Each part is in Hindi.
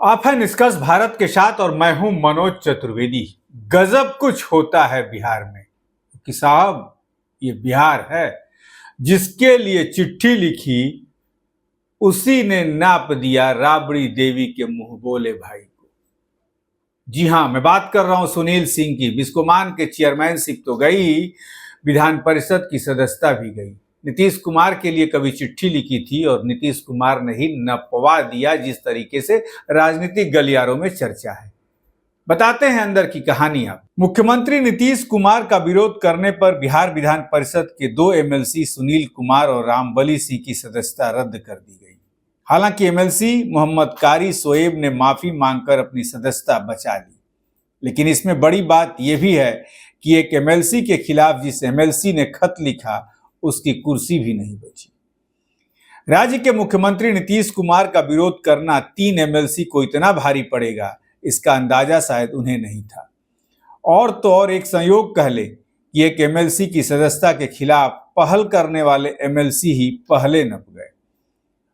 आप हैं निष्कर्ष भारत के साथ और मैं हूं मनोज चतुर्वेदी। गजब कुछ होता है बिहार में कि साहब, ये बिहार है। जिसके लिए चिट्ठी लिखी उसी ने नाप दिया राबड़ी देवी के मुंह बोले भाई को। जी हां, मैं बात कर रहा हूं सुनील सिंह की। बिस्कोमान के चेयरमैनशिप तो गई, विधान परिषद की सदस्यता भी गई। नीतीश कुमार के लिए कभी चिट्ठी लिखी थी और नीतीश कुमार ने ही नपवा दिया, जिस तरीके से राजनीतिक गलियारों में चर्चा है। बताते हैं अंदर की कहानी। आप मुख्यमंत्री नीतीश कुमार का विरोध करने पर बिहार विधान परिषद के 2 एमएलसी सुनील कुमार और रामबली सिंह की सदस्यता रद्द कर दी गई। हालांकि एमएलसी मोहम्मद कारी शोएब ने माफी मांगकर अपनी सदस्यता बचा ली, लेकिन इसमें बड़ी बात यह भी है कि एक एमएलसी के खिलाफ जिस एमएलसी ने खत लिखा उसकी कुर्सी भी नहीं बची। राज्य के मुख्यमंत्री नीतीश कुमार का विरोध करना 3 एमएलसी को इतना भारी पड़ेगा, इसका अंदाजा शायद उन्हें नहीं था। और तो और एक संयोग कह ले कि एक एमएलसी की सदस्यता के खिलाफ पहल करने वाले एमएलसी ही पहले नप गए।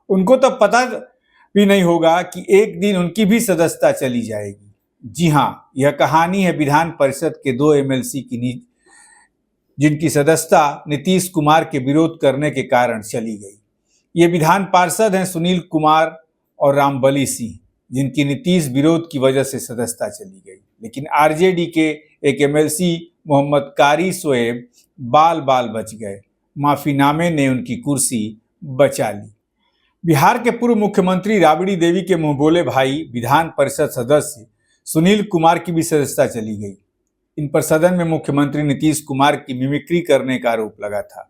उनको तो पता भी नहीं होगा कि एक दिन उनकी भी सदस्यता चली जाएगी। जी हां, यह कहानी है विधान परिषद के 2 एमएलसी की, जिनकी सदस्यता नीतीश कुमार के विरोध करने के कारण चली गई। ये विधान पार्षद हैं सुनील कुमार और रामबली सिंह, जिनकी नीतीश विरोध की वजह से सदस्यता चली गई। लेकिन आरजेडी के एक एमएलसी मोहम्मद कारी शोएब बाल बाल बच गए। माफीनामे ने उनकी कुर्सी बचा ली। बिहार के पूर्व मुख्यमंत्री राबड़ी देवी के मुंह बोले भाई विधान परिषद सदस्य सुनील कुमार की भी सदस्यता चली गई। इन पर सदन में मुख्यमंत्री नीतीश कुमार की मिमिक्री करने का आरोप लगा था।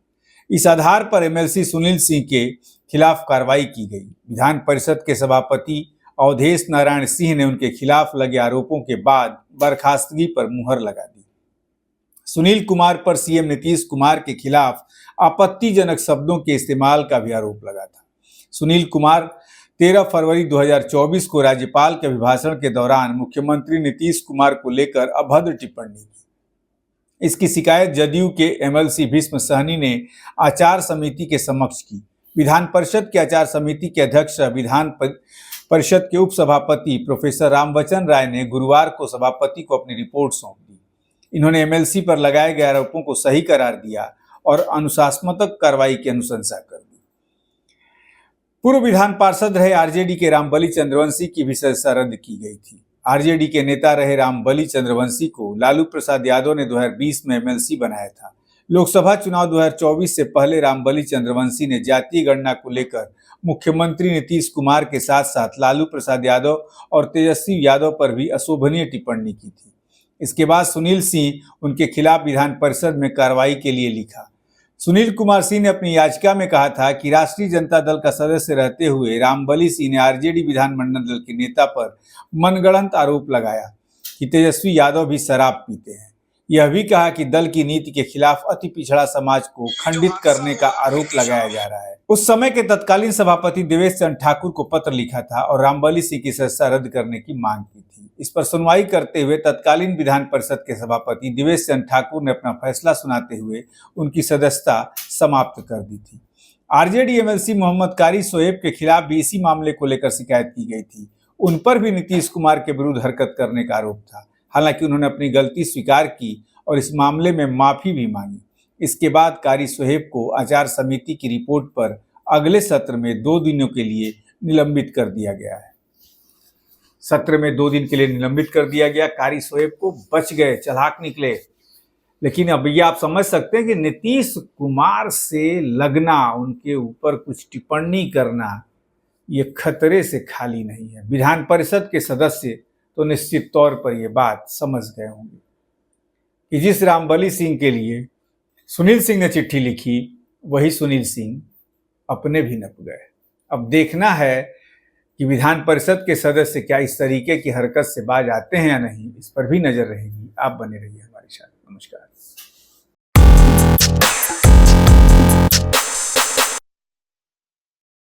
इस आधार पर एमएलसी सुनील सिंह के खिलाफ कार्रवाई की गई। विधान परिषद के सभापति अवधेश नारायण सिंह ने उनके खिलाफ लगे आरोपों के बाद बर्खास्तगी पर मुहर लगा दी। सुनील कुमार पर सीएम नीतीश कुमार के खिलाफ आपत्तिजनक शब्दों के इस्तेमाल का भी आरोप लगा था। सुनील कुमार 13 फरवरी 2024 को राज्यपाल के अभिभाषण के दौरान मुख्यमंत्री नीतीश कुमार को लेकर अभद्र टिप्पणी की। इसकी शिकायत जदयू के एमएलसी भीष्म सहनी ने आचार समिति के समक्ष की। विधान परिषद के आचार समिति के अध्यक्ष विधान परिषद के उपसभापति प्रोफेसर रामवचन राय ने गुरुवार को सभापति को अपनी रिपोर्ट सौंप दी। इन्होंने एमएलसी पर लगाए गए आरोपों को सही करार दिया और अनुशासनात्मक कार्रवाई की अनुशंसा कर दी। पूर्व विधान पार्षद रहे आरजेडी के रामबली चंद्रवंशी की भी सदस्यता रद्द की गई थी। आरजेडी के नेता रहे रामबली चंद्रवंशी को लालू प्रसाद यादव ने 2020 में एमएलसी बनाया था। लोकसभा चुनाव 2024 से पहले रामबली चंद्रवंशी ने जातीय गणना को लेकर मुख्यमंत्री नीतीश कुमार के साथ साथ लालू प्रसाद यादव और तेजस्वी यादव पर भी अशोभनीय टिप्पणी की थी। इसके बाद सुनील सिंह उनके खिलाफ विधान परिषद में कार्रवाई के लिए लिखा। सुनील कुमार सिंह ने अपनी याचिका में कहा था कि राष्ट्रीय जनता दल का सदस्य रहते हुए रामबली सिंह ने आरजेडी विधानमंडल दल के नेता पर मनगढ़ंत आरोप लगाया कि तेजस्वी यादव भी शराब पीते हैं। यह भी कहा कि दल की नीति के खिलाफ अति पिछड़ा समाज को खंडित करने का आरोप लगाया जा रहा है। उस समय के तत्कालीन सभापति देवेश चंद्र ठाकुर को पत्र लिखा था और रामबली सिंह की सदस्यता रद्द करने की मांग की थी। इस पर सुनवाई करते हुए तत्कालीन विधान परिषद के सभापति देवेश चंद्र ठाकुर ने अपना फैसला सुनाते हुए उनकी सदस्यता समाप्त कर दी थी। आरजेडी एमएलसी मोहम्मद कारी शोएब के खिलाफ भी इसी मामले को लेकर शिकायत की गई थी। उन पर भी नीतीश कुमार के विरुद्ध हरकत करने का आरोप था। हालांकि उन्होंने अपनी गलती स्वीकार की और इस मामले में माफी भी मांगी। इसके बाद कारी शोएब को आचार समिति की रिपोर्ट पर अगले सत्र में 2 दिनों के लिए निलंबित कर दिया गया है। सत्र में 2 दिन के लिए निलंबित कर दिया गया। कारी शोएब को बच गए, चालाक निकले। लेकिन अब ये आप समझ सकते हैं कि नीतीश कुमार से लगना, उनके ऊपर कुछ टिप्पणी करना, ये खतरे से खाली नहीं है। विधान परिषद के सदस्य तो निश्चित तौर पर यह बात समझ गए होंगे कि जिस रामबली सिंह के लिए सुनील सिंह ने चिट्ठी लिखी, वही सुनील सिंह अपने भी नप गए। अब देखना है कि विधान परिषद के सदस्य क्या इस तरीके की हरकत से बाज आते हैं या नहीं, इस पर भी नजर रहेगी। आप बने रहिए हमारे साथ। नमस्कार।